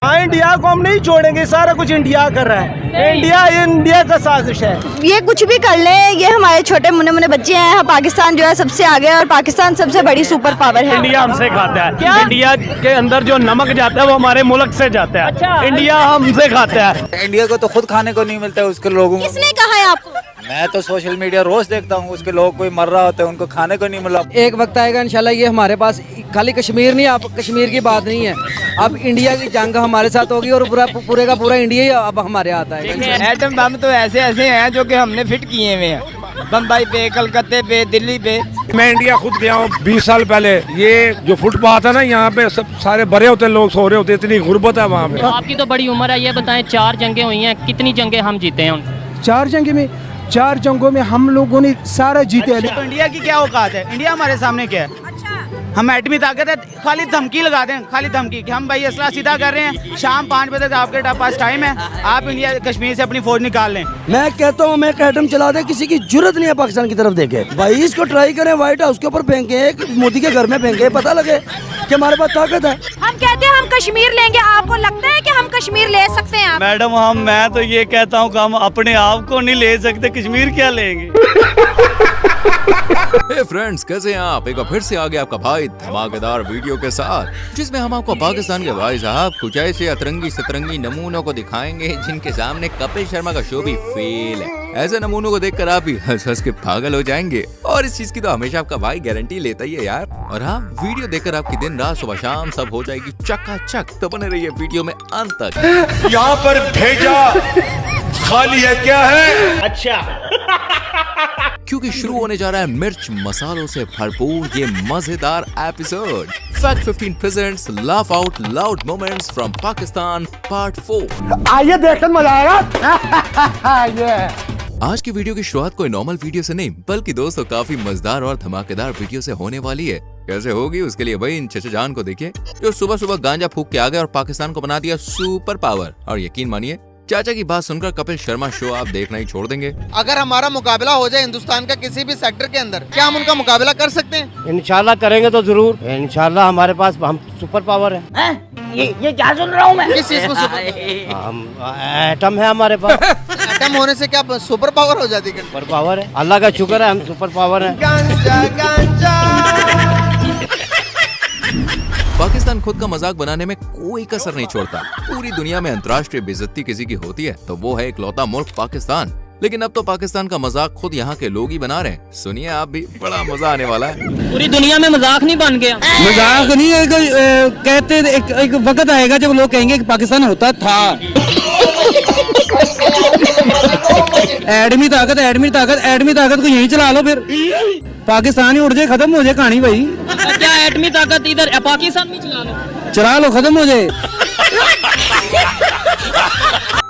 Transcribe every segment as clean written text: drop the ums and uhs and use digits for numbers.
हाँ, इंडिया को हम नहीं छोड़ेंगे, सारा कुछ इंडिया कर रहा है। इंडिया का साजिश है। ये कुछ भी कर ले, ये हमारे छोटे मुन्ने मुन्ने बच्चे हैं। पाकिस्तान जो है सबसे आगे और पाकिस्तान सबसे बड़ी सुपर पावर है। इंडिया हमसे खाता है। क्या? इंडिया के अंदर जो नमक जाता है वो हमारे मुल्क से जाता है। अच्छा, इंडिया हमसे खाता है। इंडिया को तो खुद खाने को नहीं मिलता है उसके लोगों को। किसने कहा है आपको? मैं तो सोशल मीडिया रोज देखता हूँ, उसके लोग कोई मर रहा होता है, उनको खाने को नहीं मिला। एक वक्त आएगा इंशाल्लाह ये हमारे पास खाली कश्मीर नहीं, अब कश्मीर की बात नहीं है, अब इंडिया की जंग हमारे साथ होगी और पूरे का पूरा इंडिया ही अब हमारे आता है। एटम बम तो ऐसे ऐसे हैं जो कि हमने फिट किए हुए हैं, बम्बई पे, कलकत्ते पे, दिल्ली पे। मैं इंडिया खुद गया हूँ 20 साल पहले। ये जो फुटपाथ है ना, यहाँ पे सब सारे भरे होते, लोग सो रहे होते, इतनी गुर्बत है वहाँ पे। आपकी तो बड़ी उम्र है, ये बताएं 4 जंगें हुई हैं, कितनी जंगें हम जीते हैं? 4 जंगों में हम लोगों ने सारा जीते हैं। तो इंडिया की क्या औकात है? इंडिया हमारे सामने क्या है? हम एटमी ताकत है, खाली धमकी लगा दें, खाली धमकी कि हम भाई असला सीधा कर रहे हैं, शाम 5 बजे तक आपके पास टाइम है, आप इंडिया कश्मीर से अपनी फौज निकाल लें। मैं कहता हूँ मैं एटम चला दे, किसी की जरूरत नहीं है पाकिस्तान की तरफ देखे। भाई इसको ट्राई करें, व्हाइट हाउस के ऊपर फेंके, मोदी के घर में फेंके, पता लगे कि हमारे पास ताकत है। हम कहते हैं हम कश्मीर लेंगे, आपको लगता है कि हम कश्मीर ले सकते हैं? मैडम मैं तो ये कहता हूँ कि हम अपने आप को नहीं ले सकते, कश्मीर क्या लेंगे। हे फ्रेंड्स, कैसे हैं आप? एक बार फिर से आ गया आपका भाई धमाकेदार वीडियो के साथ, जिसमें हम आपको पाकिस्तान के भाई साहब कुछ ऐसे अतरंगी सतरंगी नमूनों को दिखाएंगे जिनके सामने कपिल शर्मा का शो भी फेल है। ऐसे नमूनों को देखकर आप भी हंस हंस के पागल हो जाएंगे, और इस चीज की तो हमेशा आपका भाई गारंटी लेता ही है यार। और हाँ, वीडियो देखकर आपकी दिन रात सुबह शाम सब हो जाएगी चकाचक, तो बने रहिए वीडियो में अंत तक। यहाँ पर भेजा खाली है, क्या है? अच्छा, क्योंकि शुरू होने जा रहा है मिर्च मसालों से भरपूर ये मजेदार episode. Fact 15 presents laugh out loud moments from Pakistan part 4। आइए देखकर मजा आएगा। आज की वीडियो की शुरुआत कोई नॉर्मल वीडियो से नहीं, बल्कि दोस्तों काफी मजेदार और धमाकेदार वीडियो से होने वाली है। कैसे होगी उसके लिए भाई इन चचा जान को देखिए, जो सुबह सुबह गांजा फूक के आ गए और पाकिस्तान को बना दिया सुपर पावर। और यकीन मानिए, चाचा की बात सुनकर कपिल शर्मा शो आप देखना ही छोड़ देंगे। अगर हमारा मुकाबला हो जाए हिंदुस्तान का किसी भी सेक्टर के अंदर, क्या हम उनका मुकाबला कर सकते हैं? इंशाल्लाह करेंगे तो जरूर। इंशाल्लाह हमारे पास हम सुपर पावर है। ये क्या सुन रहा हूँ मैं? किस चीज को सुपर? हम एटम है हमारे पास। एटम होने से क्या सुपर पावर हो जाती है? सुपर पावर है, अल्लाह का शुक्र है, हम सुपर पावर है। पाकिस्तान खुद का मजाक बनाने में कोई कसर नहीं छोड़ता। पूरी दुनिया में अंतर्राष्ट्रीय बेइज्जती किसी की होती है तो वो है इकलौता मुल्क पाकिस्तान। लेकिन अब तो पाकिस्तान का मजाक खुद यहाँ के लोग ही बना रहे हैं। सुनिए आप भी, बड़ा मजा आने वाला है। पूरी दुनिया में मजाक नहीं बन गया। मजाक नहीं है, कहते एक वक्त आएगा जब लोग कहेंगे कि पाकिस्तान होता था। एडमी ताकत को यहीं चला लो, फिर पाकिस्तान ही उड़ जाए, खत्म हो जाए कहानी भाई। क्या एटमी ताकत इधर पाकिस्तान में चला लो, खत्म हो जाए।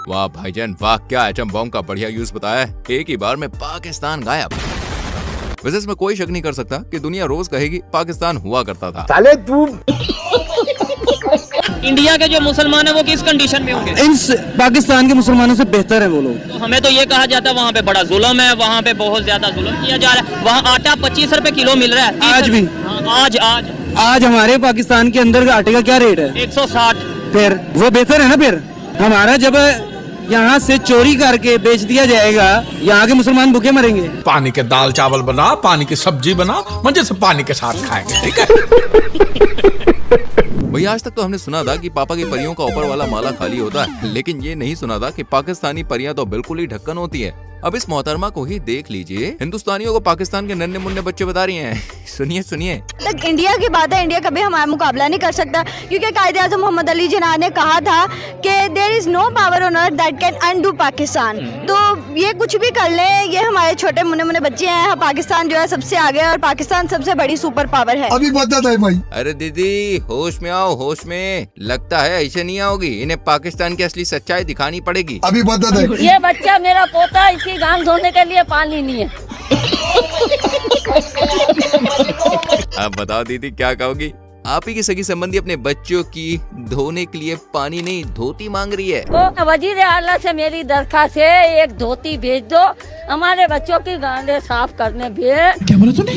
वाह भाईजान वाह, क्या एटम बम का बढ़िया यूज बताया है। एक ही बार में पाकिस्तान गायब। वैसे इसमें कोई शक नहीं कर सकता कि दुनिया रोज कहेगी पाकिस्तान हुआ करता था। साले तू इंडिया के जो मुसलमान है वो किस कंडीशन में होंगे? इन पाकिस्तान के मुसलमानों से बेहतर है वो लोग। तो हमें तो ये कहा जाता है वहाँ पे बड़ा जुल्म है, वहाँ पे बहुत ज्यादा जुल्म किया जा रहा है। वहाँ आटा 25 रुपए किलो मिल रहा है आज भी। आज हमारे पाकिस्तान के अंदर आटे का क्या रेट है? 160। फिर वो बेहतर है ना। फिर हमारा जब यहाँ से चोरी करके बेच दिया जाएगा, यहाँ के मुसलमान भूखे मरेंगे। पानी के दाल चावल बना, पानी की सब्जी बना, मजे से पानी के साथ खाएंगे, ठीक है? भाई आज तक तो हमने सुना था कि पापा की परियों का ऊपर वाला माला खाली होता है, लेकिन ये नहीं सुना था कि पाकिस्तानी परियां तो बिल्कुल ही ढक्कन होती है। अब इस मोहतरमा को ही देख लीजिए, हिंदुस्तानियों को पाकिस्तान के नन्हे मुन्ने बच्चे बता रही हैं। सुनिए सुनिए। तक इंडिया की बात है, इंडिया कभी हमारा मुकाबला नहीं कर सकता, क्योंकि कायदे-ए-आज़म मोहम्मद अली जिन्ना ने कहा था कि there is no power on earth that can undo Pakistan. तो ये कुछ भी कर ले, ये हमारे छोटे मुन्ने मुन्ने बच्चे हैं। पाकिस्तान जो है सबसे आगे और पाकिस्तान सबसे बड़ी सुपर पावर है। अभी बता है भाई। अरे दीदी होश में आओ, होश में। लगता है ऐसे नहीं आओगी, इन्हें पाकिस्तान की असली सच्चाई दिखानी पड़ेगी। अभी बता है। ये बच्चा मेरा पोता, इसकी गांग धोने के लिए पानी नहीं है। अब बताओ दीदी क्या कहोगी? आप ही की सगी संबंधी अपने बच्चों की धोने के लिए पानी नहीं धोती मांग रही है। तो वजीर आला से मेरी दरखास्त है, एक धोती भेज दो, हमारे बच्चों की गांडें साफ करने भेज। क्या बोला तूने?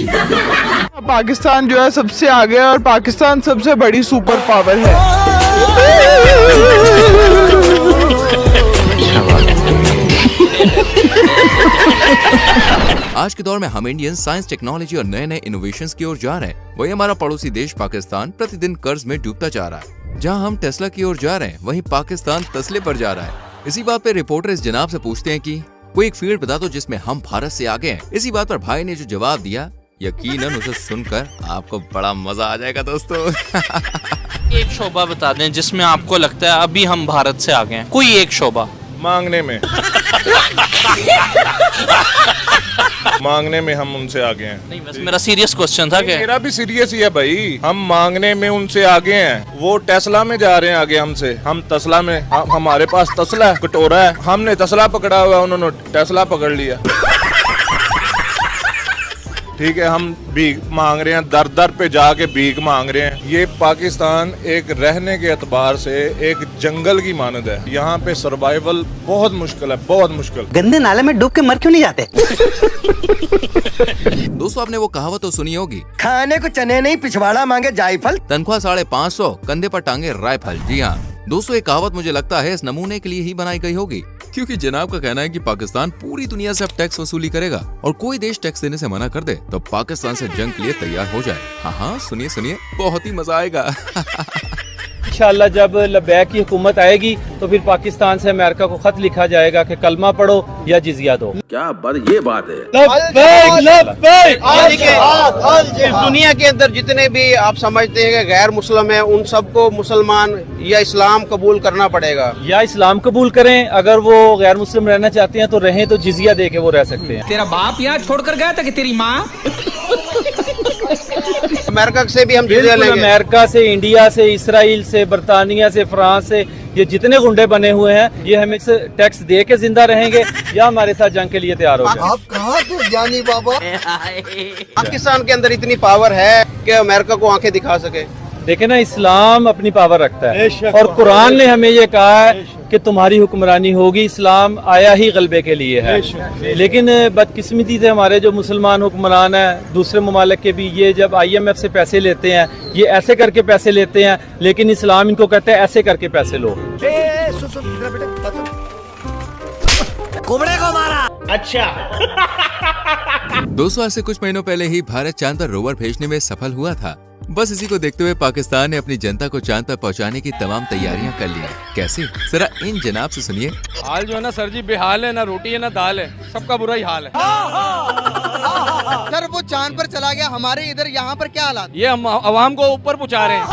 पाकिस्तान जो है सबसे आगे और पाकिस्तान सबसे बड़ी सुपर पावर है। आज के दौर में हम इंडियन साइंस, टेक्नोलॉजी और नए नए इनोवेशंस की ओर जा रहे हैं। वहीं हमारा पड़ोसी देश पाकिस्तान प्रतिदिन कर्ज में डूबता जा रहा है। जहां हम टेस्ला की ओर जा रहे हैं, वहीं पाकिस्तान तस्ले पर जा रहा है। इसी बात पे रिपोर्टर इस जनाब से पूछते हैं कि कोई एक फील्ड बता दो जिसमें हम भारत से आगे हैं। इसी बात पर भाई ने जो जवाब दिया, यकीनन उसे सुनकर आपको बड़ा मजा आ जाएगा दोस्तों। एक शोबा बता दें जिसमें आपको लगता है अभी हम भारत से आगे हैं, कोई एक शोबा। मांगने में मांगने में हम उनसे आगे हैं। नहीं, बस मेरा सीरियस क्वेश्चन था कि मेरा भी सीरियस ही है भाई, हम मांगने में उनसे आगे हैं। वो टेस्ला में जा रहे हैं आगे हमसे, हम तस्ला में। हमारे पास तस्ला कटोरा है, हमने तस्ला पकड़ा हुआ, उन्होंने टेस्ला पकड़ लिया। ठीक है, हम भीख मांग रहे हैं, दर दर पे जाके भीख मांग रहे हैं। ये पाकिस्तान एक रहने के एतबार से एक जंगल की मानद है। यहाँ पे सर्वाइवल बहुत मुश्किल है, बहुत मुश्किल। गंदे नाले में डूब के मर क्यों नहीं जाते? दोस्तों, आपने वो कहावत तो सुनी होगी, खाने को चने नहीं पिछवाड़ा मांगे जायफल। तनख्वाह 550, कंधे पर टांगे राइफल। जी हाँ दोस्तों, ये कहावत मुझे लगता है इस नमूने के लिए ही बनाई गई होगी, क्योंकि जनाब का कहना है कि पाकिस्तान पूरी दुनिया से अब टैक्स वसूली करेगा और कोई देश टैक्स देने से मना कर दे तो पाकिस्तान से जंग के लिए तैयार हो जाए। हाँ, सुनिए सुनिए, बहुत ही मजा आएगा। इंशाल्लाह जब लबैक की हुकूमत आएगी तो फिर पाकिस्तान से अमेरिका को खत लिखा जाएगा कि कलमा पढ़ो या जिजिया दो। क्या बात, ये बात है। इस दुनिया के अंदर जितने भी आप समझते हैं कि गैर मुस्लिम है, उन सबको मुसलमान या इस्लाम कबूल करना पड़ेगा। या इस्लाम कबूल करें, अगर वो गैर मुस्लिम रहना चाहते हैं तो रहें, तो जिजिया दे के वो रह सकते हैं। तेरा बाप यहाँ छोड़कर गया था कि तेरी माँ? अमेरिका से भी हम जिजिया लेंगे। अमेरिका से, इंडिया से, इसराइल से, बरतानिया से, फ्रांस से, ये जितने गुंडे बने हुए हैं, ये हमें टैक्स दे के जिंदा रहेंगे या हमारे साथ जंग के लिए तैयार हो जाए। आप कहाँ थे जानी बाबा? पाकिस्तान के अंदर इतनी पावर है कि अमेरिका को आंखें दिखा सके। देखे ना, इस्लाम अपनी पावर रखता है और कुरान ने हमें ये कहा है कि तुम्हारी हुक्मरानी होगी। इस्लाम आया ही गलबे के लिए है, लेकिन बदकिस्मती से हमारे जो मुसलमान हुक्मरान हैं दूसरे ममालिक के भी, ये जब IMF से पैसे लेते हैं, ये ऐसे करके पैसे लेते हैं, लेकिन इस्लाम इनको कहते हैं ऐसे करके पैसे लो। कुबड़े को मारा। अच्छा। दोस्तों, आज से कुछ महीनों पहले ही भारत चांद पर रोवर भेजने में सफल हुआ था। बस इसी को देखते हुए पाकिस्तान ने अपनी जनता को चांद पर पहुंचाने की तमाम तैयारियां कर ली हैं। कैसे, जरा इन जनाब से सुनिए। हाल जो है ना सर जी, बेहाल है, ना रोटी है ना दाल है, सबका बुरा ही हाल है। सर वो चांद पर चला गया, हमारे इधर यहाँ पर क्या हालात? ये हम आवाम को ऊपर पहुंचा रहे हैं।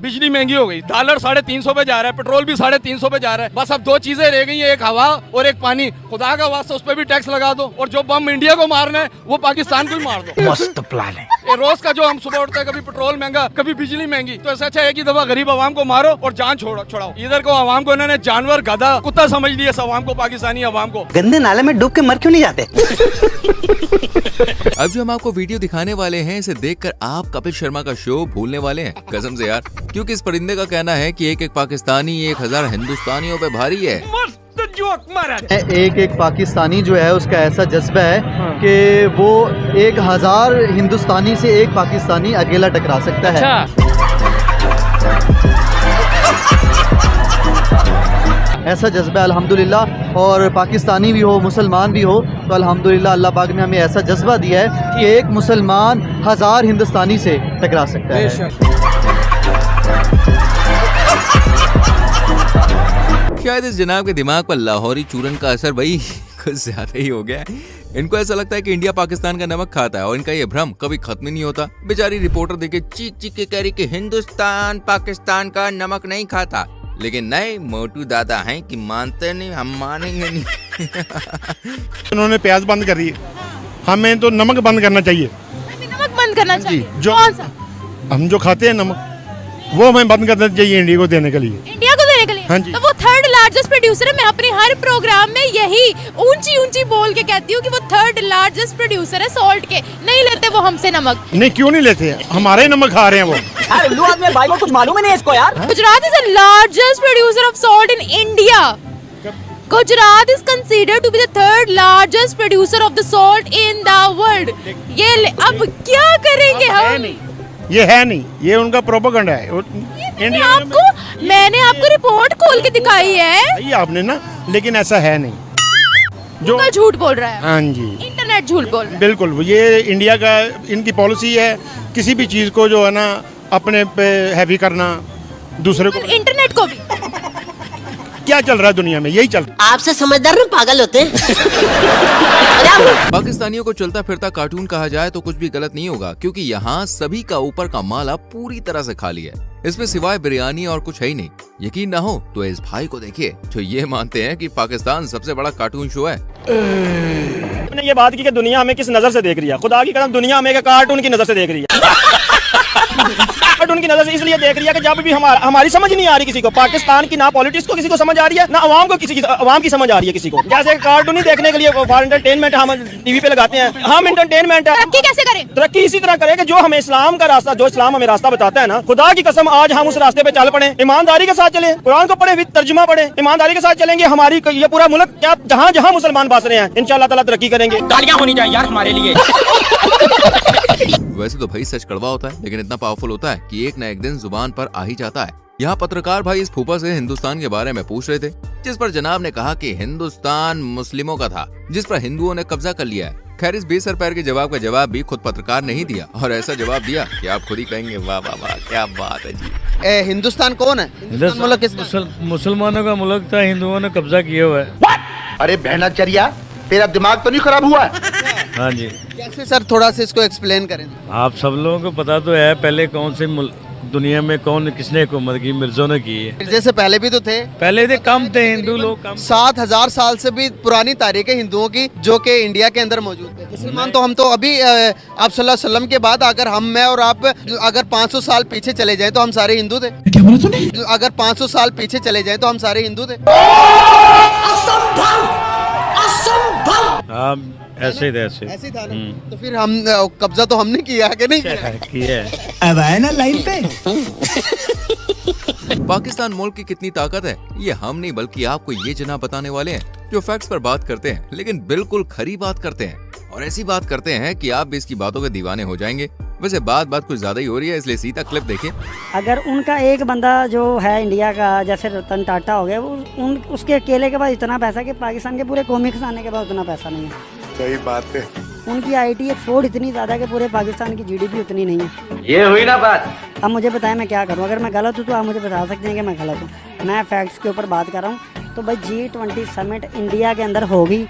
बिजली महंगी हो गई, डॉलर 350 पे जा रहा है, पेट्रोल भी 350 पे जा रहा है। बस अब दो चीजें रह गई है, एक हवा और एक पानी। खुदा का वास्ता उस पर भी टैक्स लगा दो, और जो बम इंडिया को मारना है वो पाकिस्तान को ही मार दो। मस्त प्लान है। ये रोज का जो हम सुबह उठते हैं, कभी पेट्रोल महंगा, कभी बिजली महंगी, तो ऐसा अच्छा है कि दफा गरीब आवाम को मारो और जान छुड़ाओ। इधर को आवाम को इन्होंने जानवर, गधा, कुत्ता समझ लिया, इस आवाम को, पाकिस्तानी आवाम को। गंदे नाले में डूब के मर क्यों नहीं जाते? अब जो हम आपको वीडियो दिखाने वाले हैं, इसे देखकर आप कपिल शर्मा का शो भूलने वाले हैं, कसम से यार, क्योंकि इस परिंदे का कहना है कि एक एक पाकिस्तानी 1000 हिंदुस्तानियों पे भारी है। एक एक पाकिस्तानी जो है उसका ऐसा जज्बा है कि वो 1000 हिंदुस्तानी से एक पाकिस्तानी अकेला टकरा सकता है। ऐसा जज्बा अल्हम्दुलिल्लाह, और पाकिस्तानी भी हो, मुसलमान भी हो, तो अल्हम्दुलिल्लाह अल्लाह पाक ने हमें ऐसा जज्बा दिया है कि एक मुसलमान 1000 हिंदुस्तानी से टकरा सकता है। शायद इस जनाब के दिमाग पर लाहौरी चूरन का असर भाई कुछ ज्यादा ही हो गया है। इनको ऐसा लगता है कि इंडिया पाकिस्तान का नमक खाता है और इनका ये भ्रम कभी खत्म नहीं होता। बेचारी रिपोर्टर देखे चीख चीख के कह रही कि हिंदुस्तान पाकिस्तान का नमक नहीं खाता, लेकिन नहीं, मोटू दादा हैं कि मानते नहीं, हम मानेंगे नहीं। उन्होंने प्याज बंद कर दी, हमें तो नमक बंद करना चाहिए। नमक बंद करना चाहिए? जो हम जो खाते हैं नमक, वो हमें बंद करना चाहिए इंडिया को देने के लिए। इंडिया को देने के लिए? हाँ जी। तो वो 3rd लार्जेस्ट प्रोड्यूसर है। मैं अपने हर प्रोग्राम में यही ऊंची ऊंची बोल के कहती हूँ कि वो 3rd लार्जेस्ट प्रोड्यूसर है सॉल्ट के। नहीं लेते वो हमसे नमक? नहीं, क्यों नहीं लेते? हमारे ही नमक खा रहे हैं वो। उल्लू आदमी भाई को कुछ मालूम ही नहीं इसको यार। Gujarat is the largest producer of salt in India. Gujarat is considered to be the 3rd largest producer of the salt in the world. ये अब क्या करेंगे हम? ये है नहीं, ये उनका प्रोपेगेंडा है। इंडिया मैंने आपको रिपोर्ट खोल के दिखाई है। आपने ना, लेकिन ऐसा है नहीं। जो झूठ बोल रहा है। हाँ जी, इंटरनेट झूठ बोल रहा है। बिल्कुल, ये इंडिया का इनकी पॉलिसी है, किसी भी चीज़ को जो है ना अपने पे हैवी करना, दूसरे को। इंटरनेट को भी क्या चल रहा है दुनिया में, यही चल रहा है। आपसे समझदार ना पागल होते हैं। पाकिस्तानियों को चलता फिरता कार्टून कहा जाए तो कुछ भी गलत नहीं होगा, क्योंकि यहाँ सभी का ऊपर का माला पूरी तरह से खाली है। इसमें सिवाय बिरयानी और कुछ है ही नहीं। यकीन ना हो तो इस भाई को देखिए जो ये मानते हैं कि पाकिस्तान सबसे बड़ा कार्टून शो है। आपने ये बात की कि दुनिया हमें किस नजर से देख रही है। खुदा की कसम दुनिया हमें कार्टून की नजर से देख रही है। कार्टून की नजर से इसलिए देख रही है कि जब भी हमारी समझ नहीं आ रही किसी को, पाकिस्तान की ना पॉलिटिक्स को किसी को समझ आ रही है, ना अवाम को अवाम की समझ आ रही है किसी को। जैसे कार्टून ही देखने के लिए फॉर एंटरटेनमेंट हम टीवी पे लगाते हैं, हम एंटरटेनमेंट है। तरक्की कैसे करें? तरक्की इसी तरह करें कि जो हमें इस्लाम का रास्ता, जो इस्लाम हमें रास्ता बताता है ना, खुदा की कसम आज हम उस रास्ते पे चल पड़े, ईमानदारी के साथ चले, कुरान को पढ़े, तर्जुमा पढ़े, ईमानदारी के साथ चलेंगे, हमारी ये पूरा मुल्क क्या जहाँ जहाँ मुसलमान बस रहे हैं इंशाअल्लाह ताला तरक्की करेंगे। गालियां होनी चाहिए यार हमारे लिए। वैसे तो भाई सच कड़वा होता है, लेकिन इतना पावरफुल होता है कि एक न एक दिन जुबान पर आ ही जाता है। यहाँ पत्रकार भाई इस फूफा से हिंदुस्तान के बारे में पूछ रहे थे, जिस पर जनाब ने कहा कि हिंदुस्तान मुस्लिमों का था, जिस पर हिंदुओं ने कब्जा कर लिया है। खैर इस बेसर पैर के जवाब का जवाब भी खुद पत्रकार ने ही दिया, और ऐसा जवाब दिया कि आप खुद ही कहेंगे वाह वाह वाह क्या बात है जी। हिंदुस्तान कौन है? मुल्क मुसलमानों का मुल्क था, हिंदुओं ने कब्जा किया हुआ है। अरे बहनाचर्या, तेरा दिमाग तो नहीं खराब हुआ है? हाँ जी। कैसे सर, थोड़ा सा इसको एक्सप्लेन करें। आप सब लोगों को पता तो है पहले कौन से दुनिया में कौन किसने हुकूमत की, मिर्जों ने की है। जैसे पहले भी तो थे, पहले थे कम थे हिंदू लोग कम। 7000 साल से भी पुरानी तारीख है हिंदुओं की, जो कि इंडिया के अंदर मौजूद है। मुसलमान तो हम तो अभी आप सल्लल्लाहु अलैहि वसल्लम के बाद अगर हम, मैं और आप अगर 500 साल पीछे चले जाएं तो हम सारे हिंदू थे। क्या बोला तूने? अगर 500 साल पीछे चले जाएं तो हम सारे हिंदू थे। हाँ ऐसे थे, ऐसे था ना। तो फिर हम कब्जा तो हमने किया कि नहीं किया? अब आए ना लाइन पे। पाकिस्तान मुल्क की कितनी ताकत है ये हम नहीं बल्कि आपको ये जनाब बताने वाले हैं, जो फैक्ट्स पर बात करते हैं लेकिन बिल्कुल खरी बात करते हैं, और ऐसी बात करते हैं कि आप भी इसकी बातों के दीवाने हो जाएंगे। वैसे बात कुछ ज्यादा ही हो रही है, इसलिए सीधा क्लिप देखिए। अगर उनका एक बंदा जो है इंडिया का, जैसे रतन टाटा हो गया, उसके अकेले के पास इतना पैसा कि पाकिस्तान के पूरे कौमी खजाने के पास उतना पैसा नहीं है। सही बात है। उनकी आईटी एक्सपोर्ट इतनी ज्यादा है कि पूरे पाकिस्तान की जीडीपी उतनी नहीं है। ये हुई ना बात। अब मुझे बताएं मैं क्या करूं? अगर मैं गलत हूं तो आप मुझे बता सकते हैं कि मैं गलत हूं। मैं फैक्ट्स के ऊपर बात कर रहा हूं। तो भाई G20 समिट इंडिया के अंदर होगी,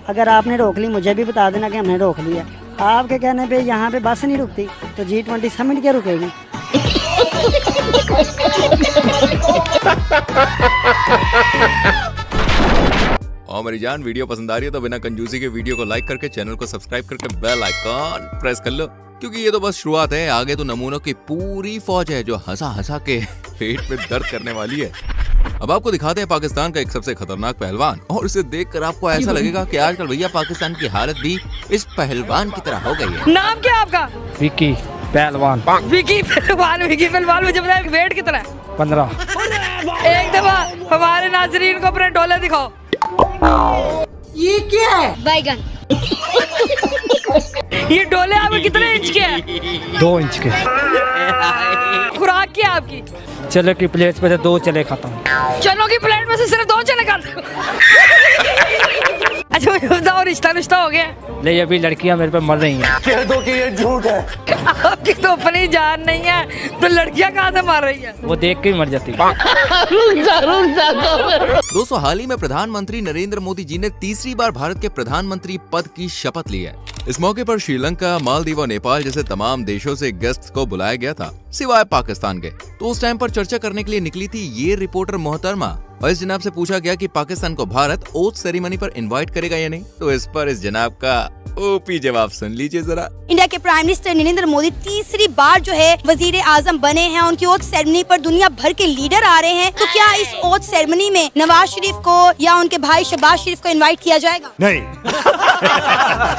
अगर आपने रोक ली मुझे भी बता देना कि हमने रोक लिया। आपके कहने पे यहाँ पे बस नहीं रुकती तो G20 समिट क्या रुकेगी? और मेरी जान, वीडियो पसंद आ रही है तो बिना कंजूसी के वीडियो को लाइक करके, चैनल को सब्सक्राइब करके बेल आइकॉन प्रेस कर लो, क्योंकि ये तो बस शुरुआत है। आगे तो नमूनों की पूरी फौज है जो हंसा हंसा के पेट में दर्द करने वाली है। अब आपको दिखाते हैं पाकिस्तान का एक सबसे खतरनाक पहलवान, और इसे देखकर आपको ऐसा लगेगा कि आजकल भैया पाकिस्तान की हालत भी इस पहलवान की तरह हो गई है। नाम क्या आपका? विकी पहलवान। विकी पहलवान मुझे बताया वेट कितना है? 15। एक दफा हमारे नाजरीन को अपने डोले दिखाओ। ये क्या है? बैगन। ये डोले आपके कितने इंच के हैं? 2 इंच के। खुराक क्या आपकी? चलो की प्लेट पे से 2 चले खाता हूँ। चलो की प्लेट में से सिर्फ 2 चने खाते हो? अच्छा मुझे बताओ, रिश्ता हो गया? नहीं, अभी लड़कियां मेरे पे मर रही हैं। कह दो कि ये झूठ है। आपकी तो अपनी जान नहीं है तो लड़कियां कहाँ से मार रही है? वो देख के ही मर जाती है। दोस्तों, हाल ही में प्रधानमंत्री नरेंद्र मोदी जी ने तीसरी बार भारत के प्रधानमंत्री पद की शपथ ली है। इस मौके पर श्रीलंका, मालदीव और नेपाल जैसे तमाम देशों से गेस्ट को बुलाया गया था, सिवाय पाकिस्तान के। तो उस टाइम पर चर्चा करने के लिए निकली थी ये रिपोर्टर मोहतरमा, और इस जनाब से पूछा गया कि पाकिस्तान को भारत ओथ सेरेमनी पर इनवाइट करेगा या नहीं। तो इस पर इस जनाब का ओपी जवाब सुन लीजिए जरा। इंडिया के प्राइम मिनिस्टर नरेंद्र मोदी तीसरी बार जो है वजीर आजम बने हैं। उनकी ओथ सेरेमनी पर दुनिया भर के लीडर आ रहे हैं। तो क्या इस ओथ सेरेमनी में नवाज शरीफ को या उनके भाई शहबाज शरीफ को इनवाइट किया जाएगा? नहीं।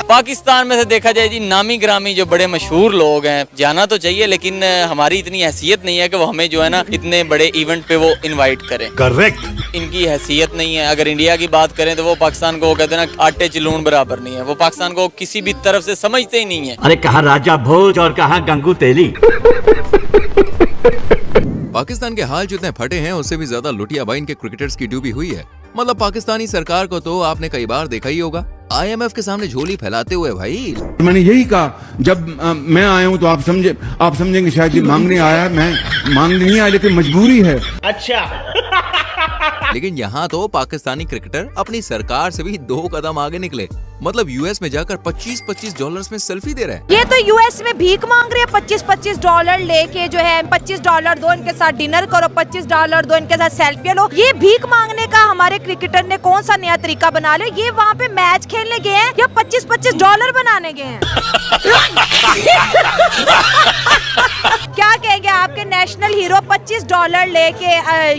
पाकिस्तान में से देखा जाए जी, नामी ग्रामी जो बड़े मशहूर लोग हैं, जाना तो चाहिए, लेकिन हमारी इतनी हैसियत नहीं है कि वो हमें जो है ना इतने बड़े इवेंट पे वो इनवाइट करें। करेक्ट। इनकी हैसियत नहीं है। अगर इंडिया की बात करें तो वो पाकिस्तान को कहते हैं ना आटे च लून बराबर नहीं है। वो पाकिस्तान को किसी भी तरफ से समझते ही नहीं है। अरे कहाँ राजा भोज और कहाँ गंगू तेली। पाकिस्तान के हाल जितने फटे हैं उससे भी ज्यादा लुटियाबाइन के क्रिकेटर्स की डूबी हुई है। मतलब पाकिस्तानी सरकार को तो आपने कई बार देखा ही होगा IMF के सामने झोली फैलाते हुए भाई। मैंने यही कहा जब मैं आया हूँ तो आप समझेंगे शायद ये मांगने आया, मैं मांगने नहीं आया लेकिन मजबूरी है। अच्छा लेकिन यहाँ तो पाकिस्तानी क्रिकेटर अपनी सरकार से भी 2 कदम आगे निकले। मतलब US में जाकर $25 में सेल्फी दे रहे हैं। ये तो US में भीख मांग रहे हैं, $25 लेके जो है $25 दो, इनके साथ डिनर करो, $25 दो, इनके साथ सेल्फी लो। ये भीख मांगने का हमारे क्रिकेटर ने कौन सा नया तरीका बना लिया? ये वहाँ पे मैच खेलने गए हैं या $25 बनाने गए हैं? क्या कहेंगे आपके नेशनल हीरो $25 लेके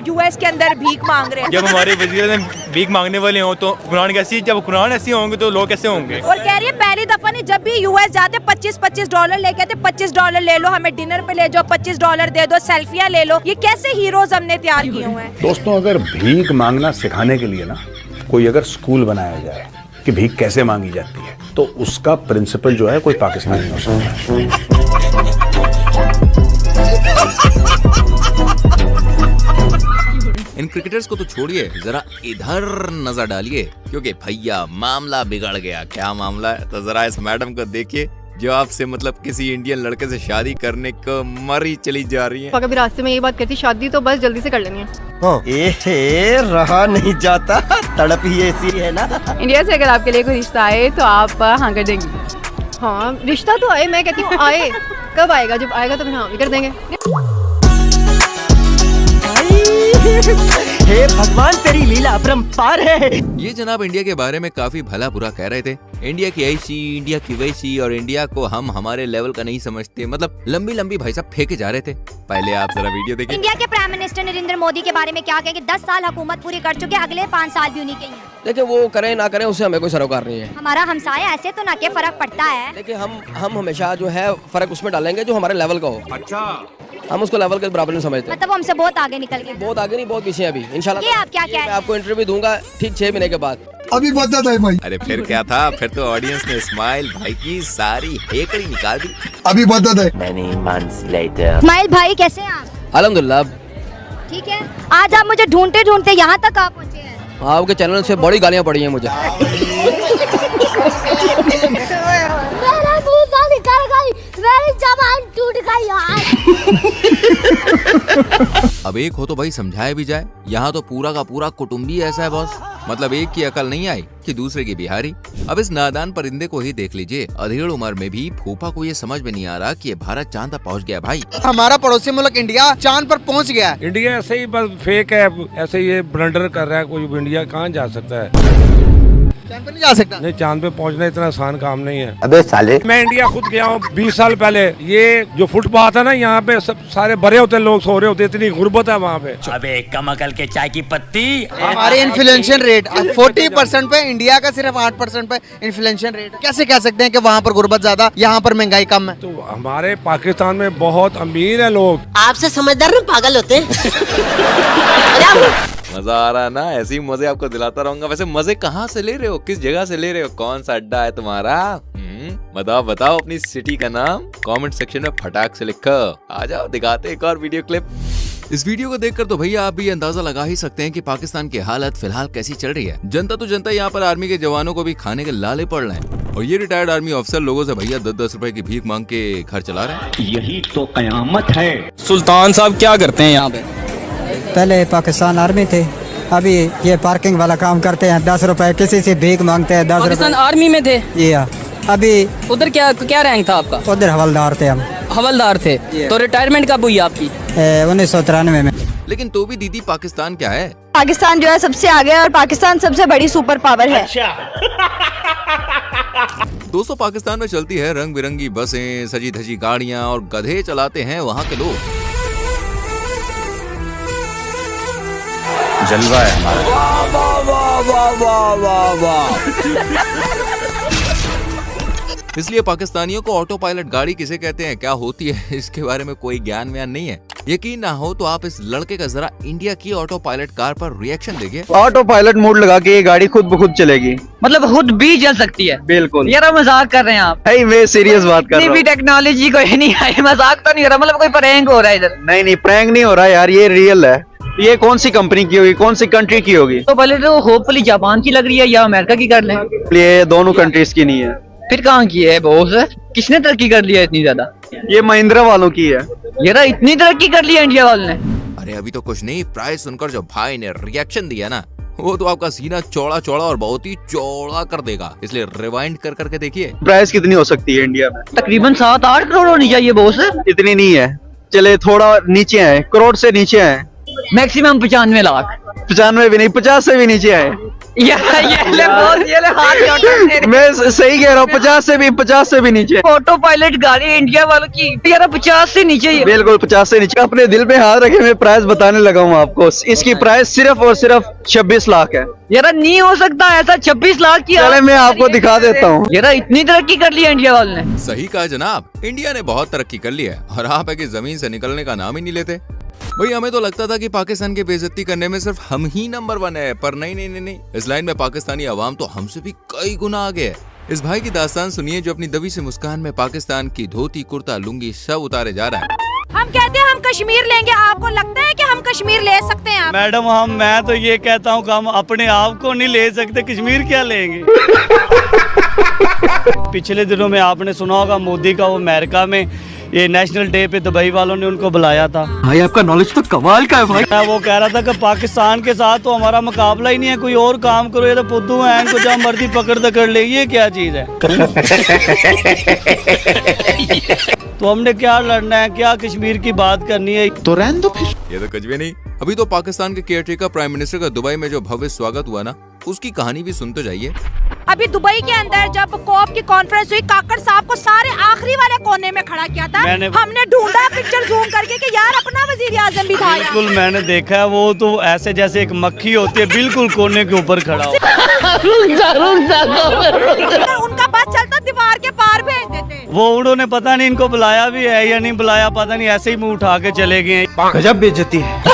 US के अंदर भीख मांग रहे हैं? जब हमारे वजीर भीख मांगने वाले हों तो कुरान कैसी, जब कुरान ऐसी होंगे तो लोग कैसे होंगे? और कह रही है पहली दफा नहीं, जब भी US जाते $25 लेके आते, $25 ले लो, हमें डिनर पे ले जाओ, $25 दे दो, सेल्फियां ले लो। ये कैसे हीरोज हमने तैयार किए हुए हैं? दोस्तों, अगर भीख मांगना सिखाने के लिए ना कोई अगर स्कूल बनाया जाए कि भीख कैसे मांगी जाती है, तो उसका प्रिंसिपल जो है कोई पाकिस्तानी हो सकता है। इन क्रिकेटर्स को तो छोड़िए, जरा इधर नजर डालिए क्योंकि भैया मामला बिगड़ गया। क्या मामला है? तो जरा इस मैडम को देखिए जो आपसे मतलब किसी इंडियन लड़के से शादी करने को मरी चली जा रही है। कभी रास्ते में ये बात कहती, शादी तो बस जल्दी से कर लेनी है। रहा नहीं जाता, तड़प ही ऐसी है ना। इंडिया से अगर आपके लिए कोई रिश्ता आए तो आप हाँ कर देंगी? हाँ, रिश्ता तो आए, मैं कहती हूँ आए। कब आएगा? जब आएगा तो फिर हाँ भी कर देंगे। हे भगवान, तेरी लीला अपरंपार है। ये जनाब इंडिया के बारे में काफी भला बुरा कह रहे थे। इंडिया की ऐसी, इंडिया की वैसी, और इंडिया को हम हमारे लेवल का नहीं समझते। मतलब लंबी लंबी भाई साहब फेंके जा रहे थे। पहले आप जरा वीडियो देखिए। इंडिया के प्राइम मिनिस्टर नरेंद्र मोदी के बारे में क्या कहें कि 10 साल हुकूमत पूरी कर चुके, अगले 5 साल भी उन्हीं के ही हैं। देखिए, वो करें ना करें उससे हमें कोई सरोकार नहीं है। हमारा हमसाया ऐसे तो ना के फर्क पड़ता है। देखिए, हम हमेशा जो है फर्क उसमें डालेंगे जो हमारे लेवल का हो। अच्छा, हम उसको लेवल के बराबर नहीं समझते। मतलब हमसे बहुत आगे निकल गए। बहुत आगे नहीं, बहुत पीछे अभी इंशाल्लाह। ये आप क्या कह रहे हैं? मैं आपको इंटरव्यू दूंगा ठीक 6 महीने के बाद। अभी बता दे भाई। अरे फिर क्या था? फिर तो ऑडियंस ने इस्माइल भाई की सारी हेकड़ी निकाल दी। अभी बता दे। इस्माइल भाई कैसे हैं आप? अल्हम्दुलिल्लाह ठीक है। आज आप मुझे ढूंढते ढूंढते यहाँ तक आप पहुँचे हैं। आपके चैनल से बड़ी गालियाँ पड़ी हैं मुझे। मेरी ज़बान टूट गई यार। अब एक हो तो भाई समझाया भी जाए। यहाँ तो पूरा का पूरा कुटुंबी ऐसा है बॉस। मतलब एक की अकल नहीं आई कि दूसरे की बिहारी। अब इस नादान परिंदे को ही देख लीजिए। अधेड़ उम्र में भी फूफा को ये समझ में नहीं आ रहा कि ये भारत चांद तक पहुँच गया। भाई, हमारा पड़ोसी मुल्क इंडिया चांद पर पहुँच गया। इंडिया ऐसे ही बस फेक है, ऐसे ये ब्लंडर कर रहा है। कोई इंडिया कहाँ जा सकता है? चांद पे नहीं जा सकता। नहीं, चांद पे पहुंचना इतना आसान काम नहीं है। अबे साले, मैं इंडिया खुद गया हूँ 20 साल पहले। ये जो फुटपाथ है ना, यहाँ पे सब सारे भरे होते, लोग सो रहे होते, इतनी गुर्बत है वहाँ पे। अबे कम अकल के चाय की पत्ती। हमारे इन्फ्लेशन रेट 40% पे, इंडिया का सिर्फ 8% पे इन्फ्लेशन रेट। कैसे कह सकते हैं कि वहाँ पर गुर्बत ज्यादा, यहाँ पर महंगाई कम है? तो हमारे पाकिस्तान में बहुत अमीर है लोग। आपसे समझदार ना पागल होते हैं। मजा आ रहा है ना? ऐसे ही मजे आपको दिलाता रहूंगा। वैसे मजे कहाँ से ले रहे हो? किस जगह से ले रहे हो? कौन सा अड्डा है तुम्हारा? बताओ अपनी सिटी का नाम कमेंट सेक्शन में फटाक से लिखो। आ जाओ, दिखाते एक और वीडियो क्लिप। इस वीडियो को देखकर तो भैया आप भी अंदाजा लगा ही सकते हैं कि पाकिस्तान की हालत फिलहाल कैसी चल रही है। जनता तो जनता, यहाँ पर आर्मी के जवानों को भी खाने के लाले पड़ रहे हैं। और ये रिटायर्ड आर्मी ऑफिसर लोगों से भैया 10-10 रुपए की भीख मांग के घर चला रहे हैं। यही तो कयामत है। सुल्तान साहब क्या करते हैं यहाँ पे? पहले पाकिस्तान आर्मी थे, अभी ये पार्किंग वाला काम करते हैं। 10 रुपए किसी से भीख मांगते हैं। 10 पाकिस्तान आर्मी में थे? ये अभी उधर क्या रैंक था आपका? उधर हवलदार थे हम। हवलदार थे? तो रिटायरमेंट कब हुई आपकी? 1993 में। लेकिन तो भी दीदी, पाकिस्तान क्या है? पाकिस्तान जो है सबसे आगे है और पाकिस्तान सबसे बड़ी सुपर पावर है। दोस्तों, पाकिस्तान में चलती है रंग बिरंगी बसें, सजी धजी गाड़ियां और गधे चलाते हैं वहाँ के लोग। जलवा है हमारा। वाह वाह वाह वाह वाह वाह। इसलिए पाकिस्तानियों को ऑटो पायलट गाड़ी किसे कहते हैं, क्या होती है, इसके बारे में कोई ज्ञान व्यान नहीं है। यकीन ना हो तो आप इस लड़के का जरा इंडिया की ऑटो पायलट कार पर रिएक्शन देखिए। ऑटो पायलट मोड लगा के ये गाड़ी खुद ब खुद चलेगी। मतलब खुद भी चल सकती है? बिल्कुल। यार मजाक कर रहे हैं आप? मैं सीरियस बात कर रहा हूँ। टेक्नोलॉजी कोई नहीं आई, मजाक तो नहीं हो रहा, मतलब कोई प्रैंक हो रहा है इधर? नहीं, प्रैंक नहीं हो रहा यार, ये रियल है। ये कौन सी कंपनी की होगी, कौन सी कंट्री की होगी? तो पहले तो होपफुली जापान की लग रही है या अमेरिका की कर लें। ये दोनों कंट्रीज की नहीं है। फिर कहाँ की है बॉस? किसने तरक्की कर लिया इतनी ज्यादा? ये महिंद्रा वालों की है। यार इतनी तरक्की कर ली है इंडिया वालों ने। अरे अभी तो कुछ नहीं, प्राइस सुनकर जो भाई ने रिएक्शन दिया ना, वो तो आपका सीना चौड़ा चौड़ा और बहुत ही चौड़ा कर देगा, इसलिए रिवाइंड कर करके देखिए। प्राइस कितनी हो सकती है इंडिया में? तकरीबन 7-8 करोड़ होनी चाहिए बॉस। इतनी नहीं है, चले थोड़ा नीचे है, करोड़ से नीचे है। मैक्सिमम 95 लाख। 95 भी नहीं, 50 से भी नीचे है। ये ले हाथ मैं सही कह रहा हूँ, 50 से भी नीचे। ऑटो पायलट गाड़ी इंडिया वालों की यार 50 से नीचे ही है। बिल्कुल 50 से नीचे। अपने दिल पे हाथ रखे मैं प्राइस बताने लगा हूँ आपको। इसकी प्राइस सिर्फ और सिर्फ 26 लाख है। यार नहीं हो सकता ऐसा, 26 लाख की। चले मैं आपको दिखा देता हूँ। यार इतनी तरक्की कर ली है इंडिया वालों ने। सही कहा जनाब, इंडिया ने बहुत तरक्की कर ली है और आप है कि जमीन से निकलने का नाम ही नहीं लेते। भाई हमें तो लगता था कि पाकिस्तान की बेइज्जती करने में सिर्फ हम ही नंबर 1 है, पर नहीं। इस लाइन में पाकिस्तानी अवाम तो हमसे भी कई गुना आगे है। इस भाई की दास्तान सुनिए जो अपनी दबी से मुस्कान में पाकिस्तान की धोती, कुर्ता, लुंगी सब उतारे जा रहा है। हम कहते हैं हम कश्मीर लेंगे, आपको लगता है कि हम कश्मीर ले सकते हैं? मैडम मैं तो ये कहता हूँ कि हम अपने आप को नहीं ले सकते, कश्मीर क्या लेंगे। पिछले दिनों में आपने सुना होगा मोदी का वो अमेरिका में ये नेशनल डे पे दुबई वालों ने उनको बुलाया था। भाई आपका नॉलेज तो कमाल का है भाई। वो कह रहा था कि पाकिस्तान के साथ तो हमारा मुकाबला ही नहीं है, कोई और काम करो, ये तो फुद्दू है, इनको जहाँ मर्जी पकड़ ले, ये क्या चीज है। तो हमने क्या लड़ना है, क्या कश्मीर की बात करनी है? तो रहने दो फिर। ये तो कुछ भी नहीं। अभी तो पाकिस्तान के केयरटेकर प्राइम मिनिस्टर का दुबई में जो भव्य स्वागत हुआ ना, उसकी कहानी भी सुन तो जाइए। अभी दुबई के अंदर जब कोप की कॉन्फ्रेंस हुई, काकड़ साहब को सारे आखिरी वाले कोने में खड़ा किया था। हमने ढूंढा पिक्चर जूम करके कि यार अपना वजीर आजम भी था। बिल्कुल मैंने देखा है, वो तो ऐसे जैसे एक मक्खी होती है, बिल्कुल कोने के ऊपर खड़ा हो। उनका बस चलता दीवार के पार भेज देते। वो उन्होंने पता नहीं इनको बुलाया भी है या नहीं बुलाया, पता नहीं, ऐसे ही मुंह उठा के चले गए। गजब बेइज्जती है।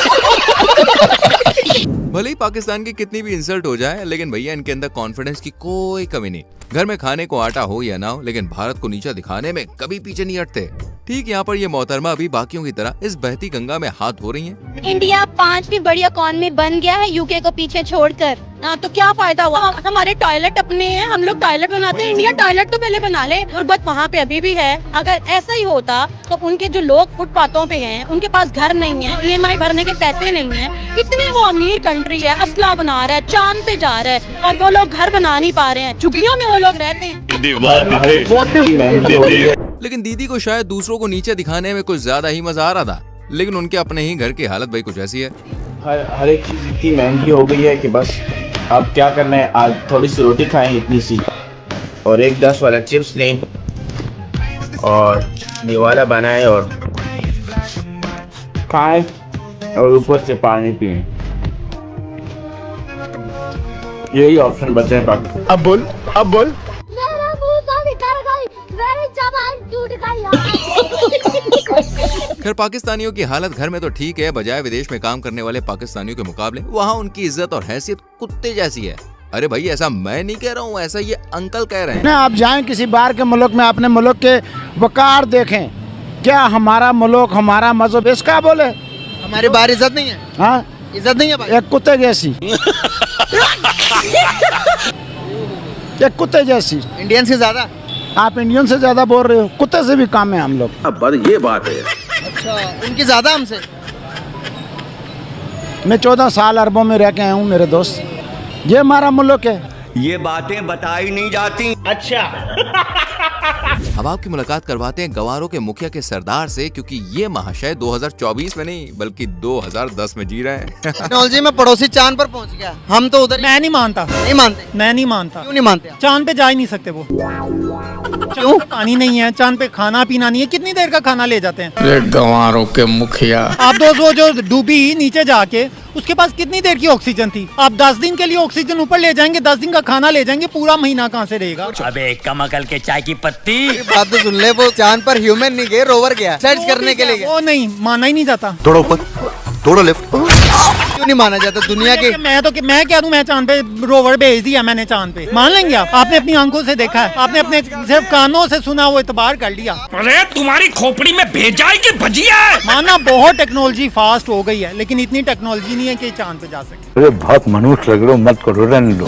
भले ही पाकिस्तान की कितनी भी इंसल्ट हो जाए, लेकिन भैया इनके अंदर कॉन्फिडेंस की कोई कमी नहीं। घर में खाने को आटा हो या ना हो, लेकिन भारत को नीचा दिखाने में कभी पीछे नहीं हटते। ठीक यहाँ पर ये मोहतरमा अभी बाकियों की तरह इस बहती गंगा में हाथ धो रही हैं। इंडिया 5वीं बड़ी इकॉनमी बन गया है यूके को पीछे छोड़कर। तो क्या फायदा हुआ? हमारे टॉयलेट अपने हैं, हम लोग टॉयलेट बनाते हैं। इंडिया टॉयलेट तो पहले बना ले। गुर्बत वहाँ पे अभी भी है। अगर ऐसा ही होता तो उनके जो लोग फुटपाथों पे हैं, उनके पास घर नहीं है, EMI भरने के पैसे नहीं है। इतनी वो अमीर कंट्री है, असला बना रहा है, चांद पे जा रहा है, और वो लोग घर बना नहीं पा रहे हैं। झुग्गियों में वो लोग रहते हैं। लेकिन दीदी को शायद दूसरों को नीचे दिखाने में कुछ ज्यादा ही मजा आ रहा था, लेकिन उनके अपने ही घर की हालत भाई कुछ ऐसी है। हर एक चीज इतनी महंगी हो गई है कि बस अब क्या करना है, आज थोड़ी सी रोटी खाएं इतनी सी, और एक 10 वाला चिप्स लें और निवाला बनाएं और खाएं और ऊपर से पानी पिएं। यही ऑप्शन बचे हैं पाकिस्तान। अब बोल खैर पाकिस्तानियों की हालत घर में तो ठीक है, बजाय विदेश में काम करने वाले पाकिस्तानियों के मुकाबले वहाँ उनकी इज्जत और हैसियत कुत्ते जैसी है। अरे भाई ऐसा मैं नहीं कह रहा हूँ, ऐसा ये अंकल कह रहे हैं। आप जाएं किसी बाहर के मुल्क में, अपने मुल्क के वकार देखें, क्या हमारा मुल्क, हमारा मजहब इसका बोले हमारी बाहर इज्जत नहीं है। हाँ इज्जत नहीं है भाई। एक कुत्ते जैसी एक कुत्ते जैसी। इंडियन से ज्यादा आप इंडियन से ज्यादा बोल रहे हो, कुत्ते से भी कम है हम लोग। अब ये बात है। अच्छा उनकी ज्यादा हमसे। मैं 14 साल अरबों में रह के आया हूँ मेरे दोस्त, ये हमारा मुल्क है। ये बातें बताई नहीं जाती। अच्छा अब आपकी मुलाकात करवाते हैं गवारों के मुखिया के सरदार से, क्योंकि ये महाशय 2024 में नहीं बल्कि 2010 में जी रहे हैं। टेक्नोलॉजी में पड़ोसी चांद पर पहुंच गया, हम तो उधर। मैं नहीं मानता। नहीं मानते? मैं नहीं मानता। क्यों नहीं मानते? चांद पे जा ही नहीं सकते वो। क्यों? पानी नहीं है चांद पे, खाना पीना नहीं है, कितनी देर का खाना ले जाते हैं गंवारों के मुखिया। आप दोस्त वो जो डूबी नीचे जाके, उसके पास कितनी देर की ऑक्सीजन थी? आप 10 दिन के लिए ऑक्सीजन ऊपर ले जाएंगे, 10 दिन का खाना ले जाएंगे, पूरा महीना कहाँ से रहेगा? अबे कमकल के चाय की पत्ती। बात तो सुन ले, वो चांद पर ह्यूमन नहीं गए, रोवर गया सर्च करने के लिए। वो नहीं माना ही नहीं जाता। थोड़ा ऊपर, थोड़ा लेफ्ट। क्यों नहीं माना जाता दुनिया के? मैं क्या दूं, मैं चांद पे रोवर भेज दिया मैंने चांद पे, मान लेंगे आप? आपने अपनी आंखों से देखा है, आपने अपने सिर्फ कानों से सुना, वो इतबार कर लिया। अरे तुम्हारी खोपड़ी में भेजा है कि भजिया है? माना बहुत टेक्नोलॉजी फास्ट हो गई है, लेकिन इतनी टेक्नोलॉजी नहीं है कि चांद पे जा सके। अरे बहुत मनुष्य लग रहे हो, मत करो, रहने दो,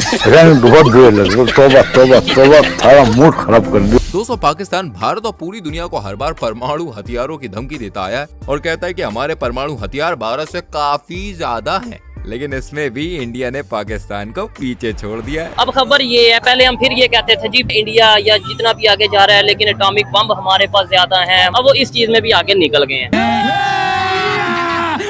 बहुत बुरे लग रहे हो, तौबा तौबा तौबा, सारा मूड खराब कर दिया। दोस्तों, पाकिस्तान भारत और पूरी दुनिया को हर बार परमाणु हथियारों की धमकी देता आया है और कहता है कि हमारे परमाणु हथियार भारत से काफी ज्यादा हैं। लेकिन इसमें भी इंडिया ने पाकिस्तान को पीछे छोड़ दिया है। अब खबर ये है, पहले हम फिर ये कहते थे जी इंडिया या जितना भी आगे जा रहा है, लेकिन एटॉमिक बम हमारे पास ज्यादा है। अब वो इस चीज में भी आगे निकल गए हैं।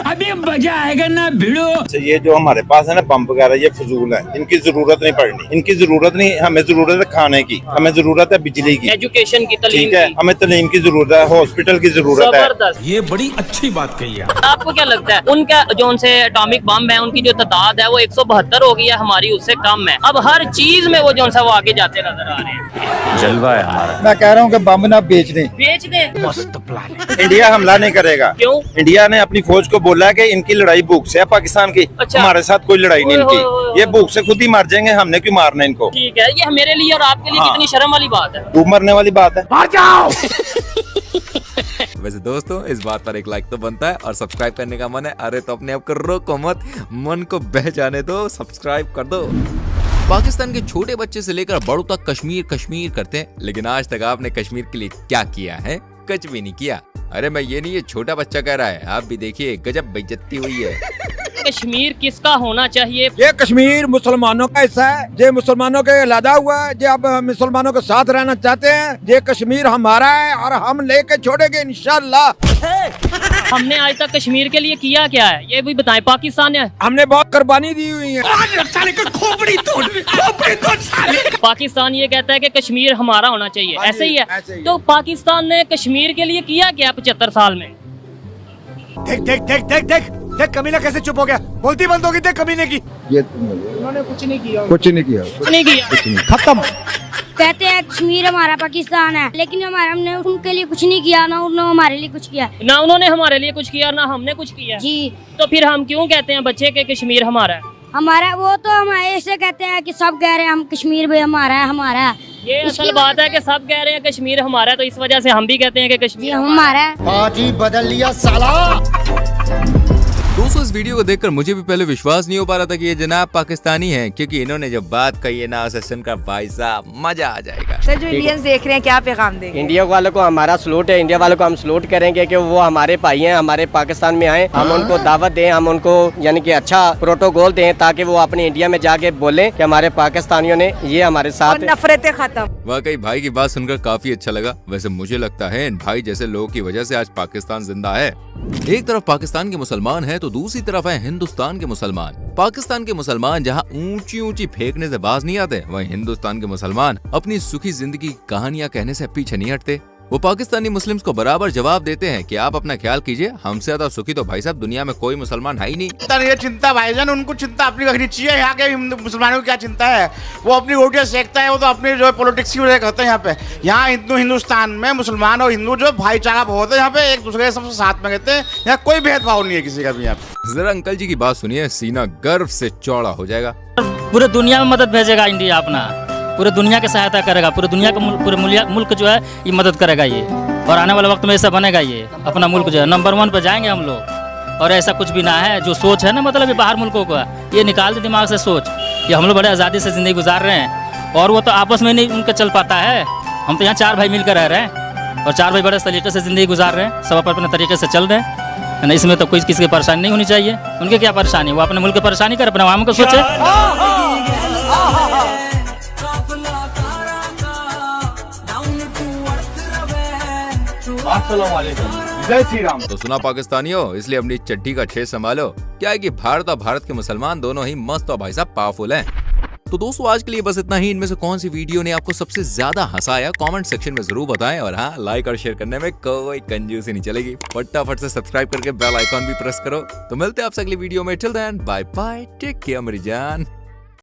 अभी मजा आएगा ना भिड़ो। ये जो हमारे पास है ना बम वगैरह, ये फजूल है, इनकी जरूरत नहीं पड़नी, इनकी जरूरत नहीं, हमें जरूरत है खाने की, हमें जरूरत है बिजली की, एजुकेशन की, तालीम ठीक है, हमें तालीम की जरूरत है, हॉस्पिटल की जरूरत है। ये बड़ी अच्छी बात कही है। आपको क्या लगता है, उनका जो उनसे एटॉमिक बम है, उनकी जो तादाद है वो 172 हो गई है, हमारी उससे कम है। अब हर चीज में वो जो वो आगे जाते नजर आ रहे हैं। जलवा है हमारा। मैं कह रहा हूँ कि बम ना बेच दें। बेच दें। मस्त प्लान है। इंडिया हमला नहीं करेगा। क्यों? इंडिया ने अपनी फौज को बोला है कि इनकी लड़ाई भूख से है पाकिस्तान की। अच्छा। हमारे साथ कोई लड़ाई नहीं इनकी, ये भूख से खुद ही मर जाएंगे, हमने क्यों मारना इनको? ठीक है, ये मेरे लिए और आपके लिए कितनी शर्म वाली बात है। खूब मरने वाली बात है। मार जाओ। वैसे दोस्तों, इस बात पर एक लाइक तो बनता है और सब्सक्राइब करने का मन है, अरे तो अपने आप करो को मत, मन को बह जाने दो, सब्सक्राइब कर दो। पाकिस्तान के छोटे बच्चे से लेकर बड़ों तक कश्मीर कश्मीर करते हैं, लेकिन आज तक आपने कश्मीर के लिए क्या किया है? कुछ भी नहीं किया। अरे मैं ये नहीं, ये छोटा बच्चा कह रहा है, आप भी देखिए, गजब बेइज्जती हुई है। कश्मीर किसका होना चाहिए? ये कश्मीर मुसलमानों का हिस्सा है, ये मुसलमानों के अलहदा हुआ है, ये अब मुसलमानों के साथ रहना चाहते हैं। ये कश्मीर हमारा है और हम लेके छोड़ेंगे इंशाल्लाह। हमने आज तक कश्मीर के लिए किया क्या है, ये भी बताएं। पाकिस्तान ने हमने बहुत कुर्बानी दी हुई है। पाकिस्तान ये कहता है कि कश्मीर हमारा होना चाहिए, ऐसे ही है। तो पाकिस्तान ने कश्मीर के लिए किया क्या 75 साल में? देख देख देख देख देख देख, कमीना कैसे चुप हो गया, बोलती बंद होगी, देख कमीने की। ये उन्होंने कुछ नहीं किया, कुछ नहीं किया, कुछ नहीं किया, खत्म। कहते हैं कश्मीर हमारा पाकिस्तान है, लेकिन हमने उनके लिए कुछ नहीं किया, ना उन्होंने हमारे लिए कुछ किया, ना उन्होंने हमारे लिए कुछ किया, ना हमने कुछ किया जी। तो फिर हम क्यों कहते हैं बच्चे के कश्मीर हमारा है? हमारा वो तो हम ऐसे कहते हैं कि सब कह रहे हैं हम कश्मीर भी हमारा है, हमारा है। ये असल बात है कि सब कह रहे हैं कश्मीर हमारा है, तो इस वजह से हम भी कहते हैं कि कश्मीर हमारा है। आज ही बदल लिया साला। दोस्तों, इस वीडियो को देखकर मुझे भी पहले विश्वास नहीं हो पा रहा था कि ये जनाब पाकिस्तानी हैं, क्योंकि इन्होंने जब बात कही है ना, उसे सुनकर भाई साहब मजा आ जाएगा। सर, जो इंडियंस देख रहे हैं, क्या पैगाम देंगे? इंडिया वालों को हमारा सलूट है, इंडिया वालों को हम सलूट करेंगे कि वो हमारे भाई हैं, हमारे पाकिस्तान में आए, हम उनको दावत दें, हम उनको यानी कि अच्छा प्रोटोकॉल दें, ताकि वो अपने इंडिया में जाके बोले कि हमारे पाकिस्तानियों ने ये हमारे साथ, नफरतें खत्म। वाकई भाई की बात सुनकर काफी अच्छा लगा। वैसे मुझे लगता है इन भाई जैसे लोगों की वजह से आज पाकिस्तान जिंदा है। एक तरफ पाकिस्तान के मुसलमान हैं, तो दूसरी तरफ है हिंदुस्तान के मुसलमान। पाकिस्तान के मुसलमान जहां ऊंची ऊंची फेंकने से बाज नहीं आते, वहीं हिंदुस्तान के मुसलमान अपनी सुखी जिंदगी की कहानियां कहने से पीछे नहीं हटते। वो पाकिस्तानी मुस्लिम्स को बराबर जवाब देते हैं कि आप अपना ख्याल कीजिए, हमसे ज्यादा सुखी तो भाई साहब दुनिया में कोई मुसलमान है ही नहीं। ये चिंता भाईजान, उनको चिंता अपनी रखनी चाहिए। यहाँ के मुसलमानों की क्या चिंता है, वो अपनी रोटियां सेकता है, वो तो अपनी जो पॉलिटिक्स की वजह करते हैं। यहाँ पे यहाँ हिंदुस्तान में मुसलमान और हिंदू जो भाईचारा बहुत है, यहाँ पे एक दूसरे के सबसे साथ में रहते हैं, यहाँ कोई भेदभाव नहीं है किसी का भी। यहाँ पे जरा अंकल जी की बात सुनिए, सीना गर्व से चौड़ा हो जाएगा। पूरे दुनिया में मदद भेजेगा इंडिया, अपना पूरे दुनिया की सहायता करेगा, पूरे दुनिया का पूरे मुल्क जो है ये मदद करेगा ये, और आने वाले वक्त में ऐसा बनेगा ये, अपना मुल्क जो है नंबर 1 पे जाएंगे हम लोग। और ऐसा कुछ भी ना है, जो सोच है ना मतलब ये बाहर मुल्कों का, ये निकाल दे दिमाग से सोच। ये हम लोग बड़े आज़ादी से ज़िंदगी गुजार रहे हैं, और वो तो आपस में नहीं उनका चल पाता है। हम तो यहाँ 4 भाई मिलकर रह रहे हैं, और 4 भाई बड़े तरीके से ज़िंदगी गुजार रहे हैं, सब अपने तरीके से चल रहे हैं। इसमें तो कोई किसी की परेशानी नहीं होनी चाहिए। उनके क्या परेशानी, वो अपने मुल्क की परेशानी कर, अपने आवाम को सोचे। जय श्री राम। तो सुना पाकिस्तानियों, इसलिए अपनी चड्डी का छेद संभालो। क्या है कि भारत और भारत के मुसलमान दोनों ही मस्त और भाई साहब पावरफुल हैं। तो दोस्तों, आज के लिए बस इतना ही। इनमें से कौन सी वीडियो ने आपको सबसे ज्यादा हंसाया, कमेंट सेक्शन में जरूर बताएं। और हाँ, लाइक और शेयर करने में कोई कंजूसी नहीं चलेगी। फटाफट से सब्सक्राइब करके बेल आइकॉन भी प्रेस करो। तो मिलते हैं आपसे अगली वीडियो में। Till then bye bye, take care मेरी जान।